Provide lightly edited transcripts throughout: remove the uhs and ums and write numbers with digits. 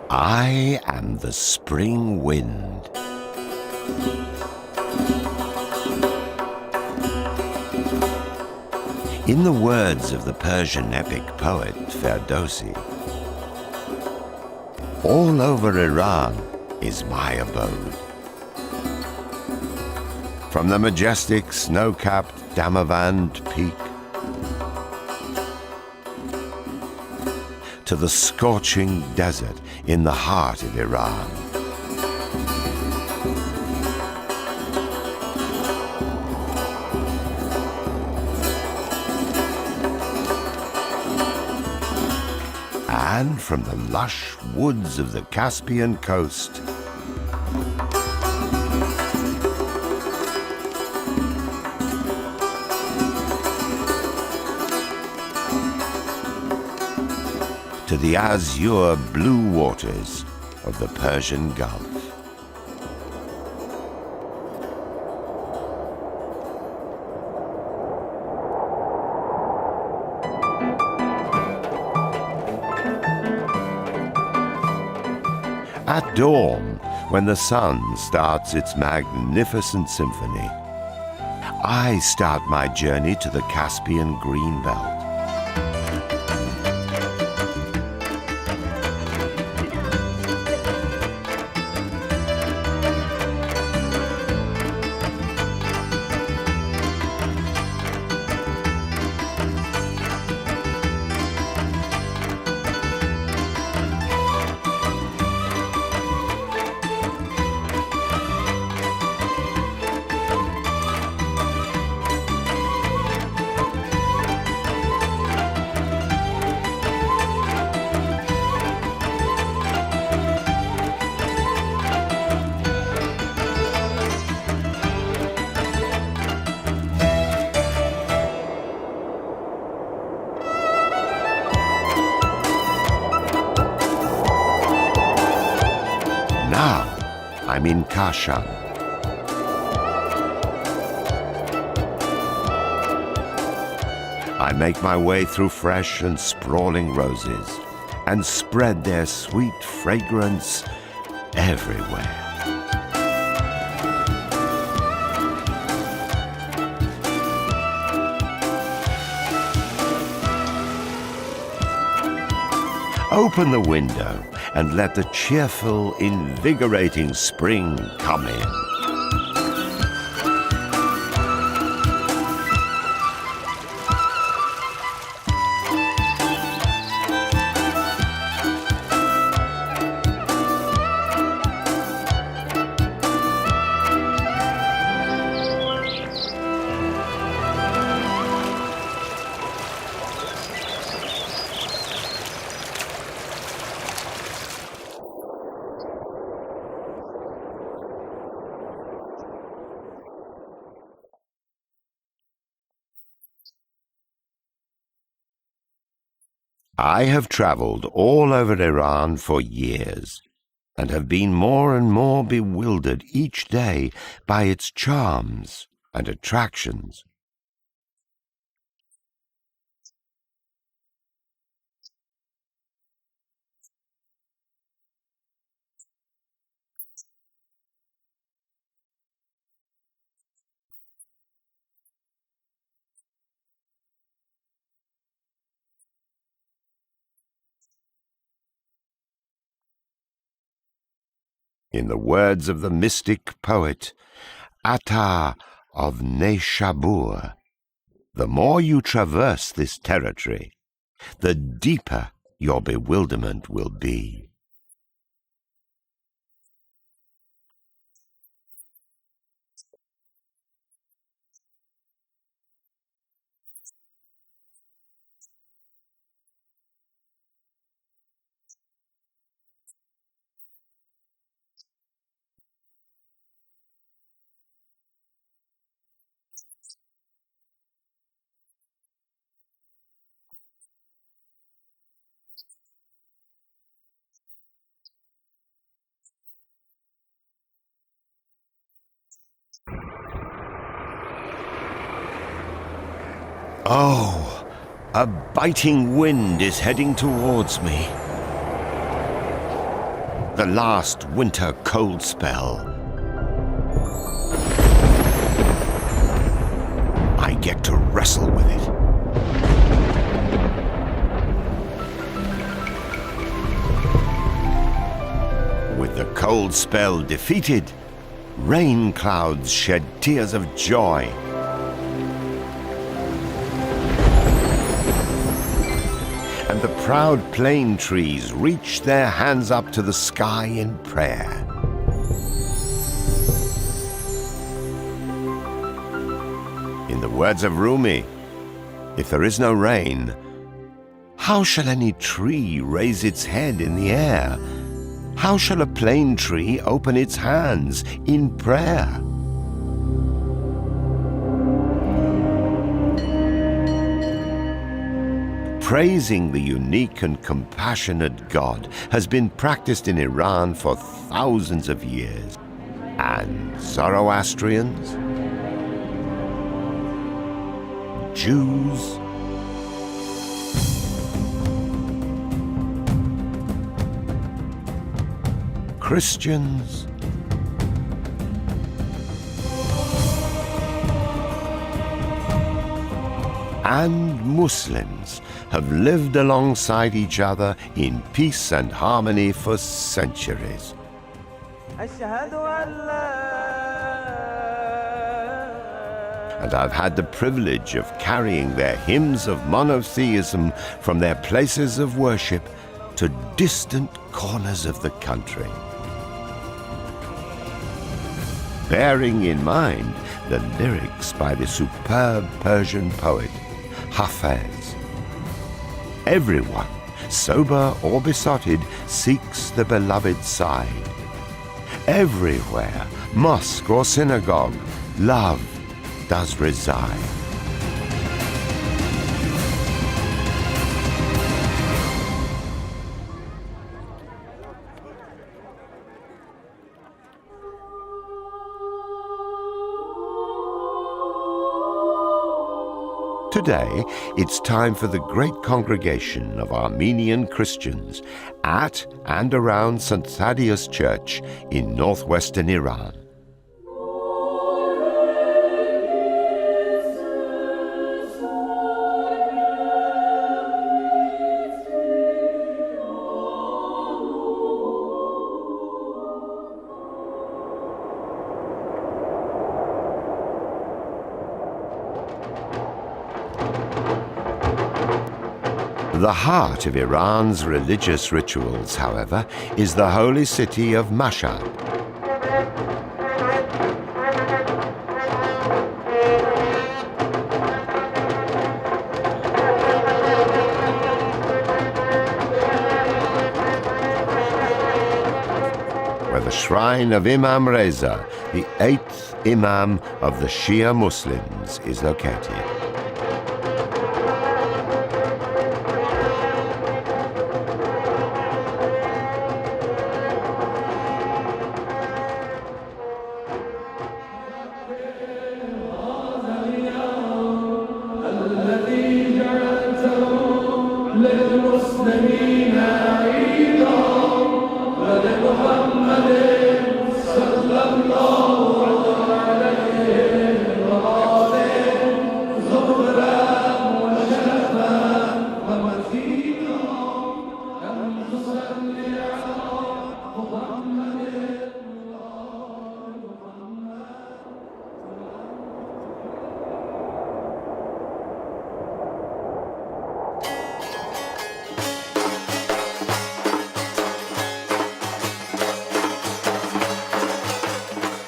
I am the spring wind. In the words of the Persian epic poet Ferdowsi, all over Iran is my abode. From the majestic snow-capped Damavand peak to the scorching desert in the heart of Iran. And from the lush woods of the Caspian coast to the azure blue waters of the Persian Gulf. At dawn, when the sun starts its magnificent symphony, I start my journey to the Caspian Greenbelt. Now I'm in Kashan. I make my way through fresh and sprawling roses and spread their sweet fragrance everywhere. Open the window and let the cheerful, invigorating spring come in. I have traveled all over Iran for years and have been more and more bewildered each day by its charms and attractions. In the words of the mystic poet Atta of Neshabur, the more you traverse this territory, the deeper your bewilderment will be. Oh, a biting wind is heading towards me. the last winter cold spell. I get to wrestle with it. With the cold spell defeated, rain clouds shed tears of joy. And the proud plane trees reach their hands up to the sky in prayer. In the words of Rumi, if there is no rain, how shall any tree raise its head in the air? How shall a plane tree open its hands in prayer? Praising the unique and compassionate God has been practiced in Iran for thousands of years. And Zoroastrians, Jews, Christians, and Muslims have lived alongside each other in peace and harmony for centuries. And I've had the privilege of carrying their hymns of monotheism from their places of worship to distant corners of the country, bearing in mind the lyrics by the superb Persian poet Hafez. Everyone, sober or besotted, seeks the beloved side. Everywhere, mosque or synagogue, love does reside. Today, it's time for the great congregation of Armenian Christians at and around St. Thaddeus Church in northwestern Iran. The heart of Iran's religious rituals, however, is the holy city of Mashhad. Where the shrine of Imam Reza, the eighth Imam of the Shia Muslims, is located.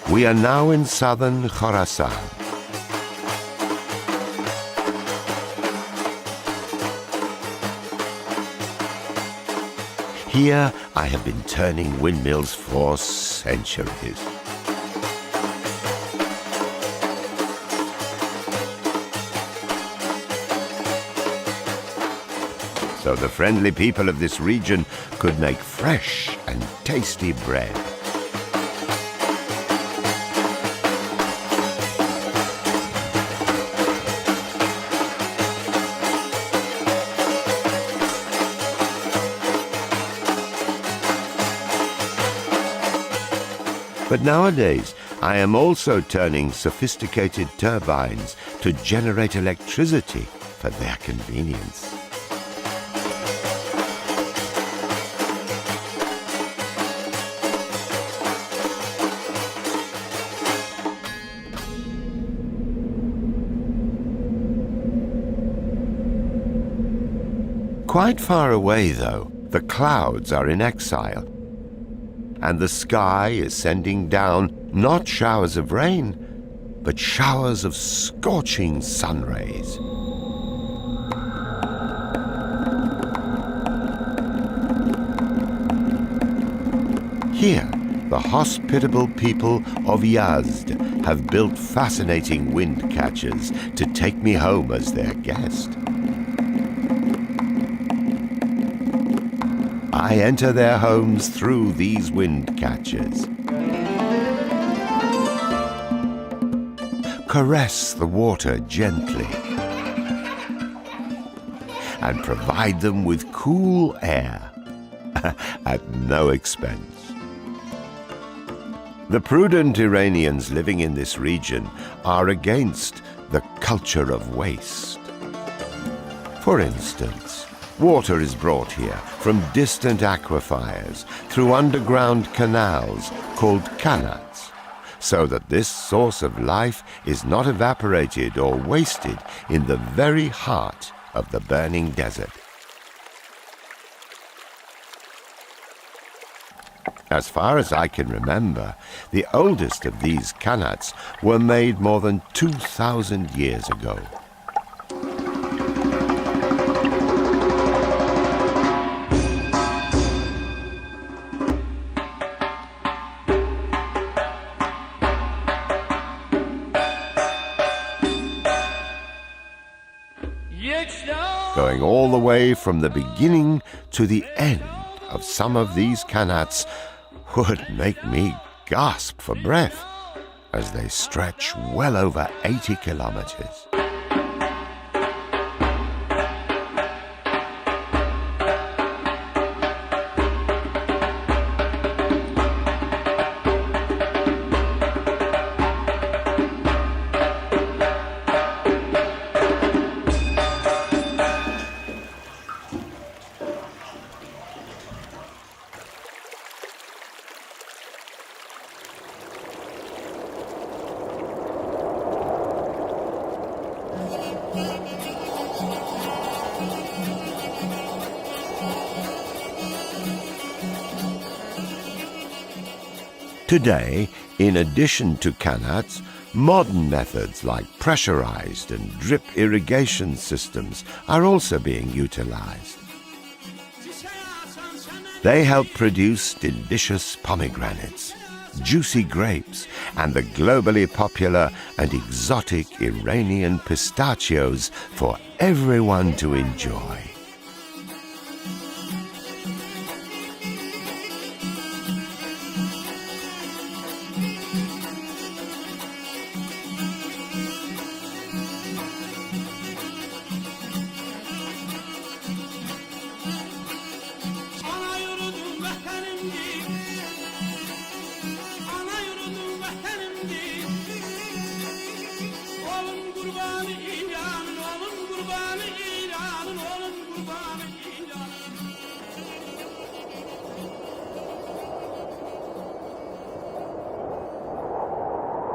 We are now in southern Khorasan. Here I have been turning windmills for centuries. So the friendly people of this region could make fresh and tasty bread. But nowadays, I am also turning sophisticated turbines to generate electricity for their convenience. Quite far away, though, the clouds are in exile, and the sky is sending down not showers of rain, but showers of scorching sun rays. Here, the hospitable people of Yazd have built fascinating wind catchers to take me home as their guest. I enter their homes through these wind catchers, caress the water gently, and provide them with cool air at no expense. The prudent Iranians living in this region are against the culture of waste. For instance, water is brought here from distant aquifers through underground canals called qanats, so that this source of life is not evaporated or wasted in the very heart of the burning desert. As far as I can remember, the oldest of these qanats were made more than 2,000 years ago. Going all the way from the beginning to the end of some of these qanats would make me gasp for breath, as they stretch well over 80 kilometers. Today, in addition to qanats, modern methods like pressurized and drip irrigation systems are also being utilized. They help produce delicious pomegranates, juicy grapes, and the globally popular and exotic Iranian pistachios for everyone to enjoy.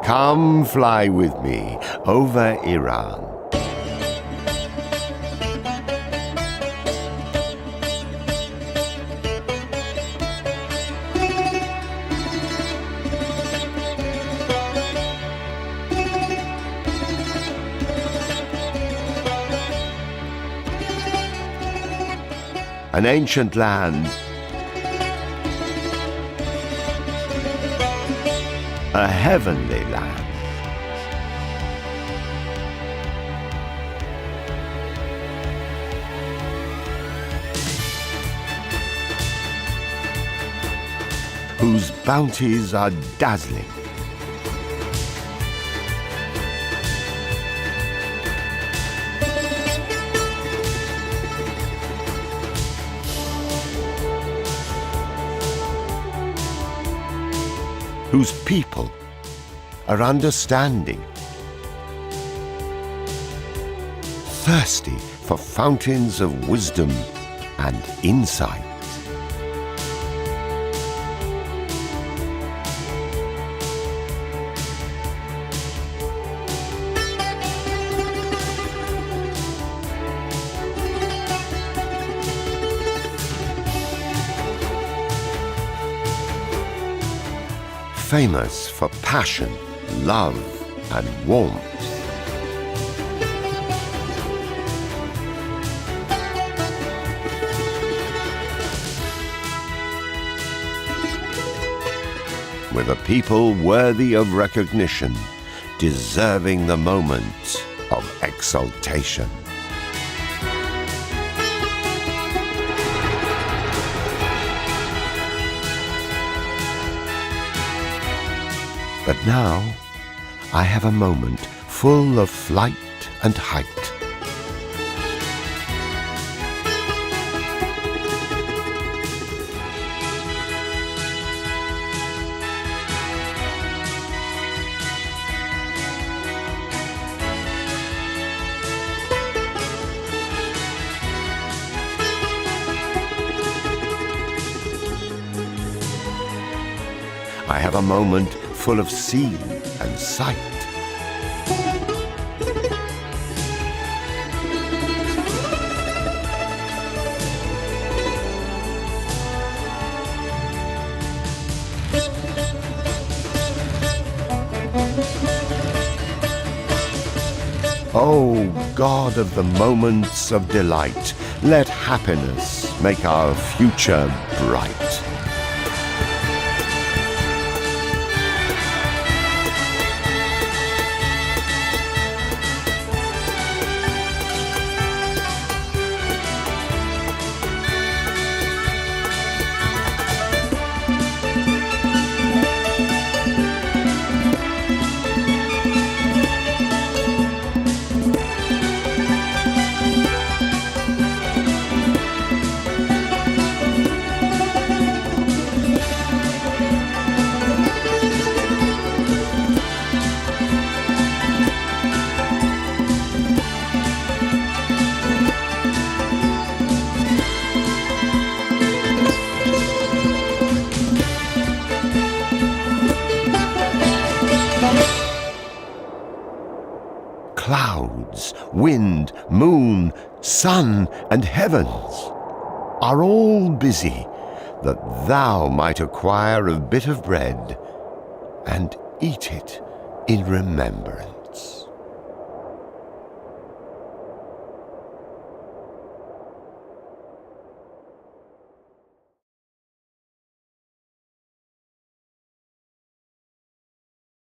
Come fly with me over Iran. An ancient land, a heavenly land. Whose bounties are dazzling. whose people are understanding, thirsty for fountains of wisdom and insight. Famous for passion, love, and warmth. With a people worthy of recognition, deserving the moment of exaltation. But now I have a moment full of flight and height. I have a moment full of scene and sight. O God of the moments of delight, let happiness make our future bright. Clouds, wind, moon, sun, and heavens are all busy, that thou might acquire a bit of bread and eat it in remembrance.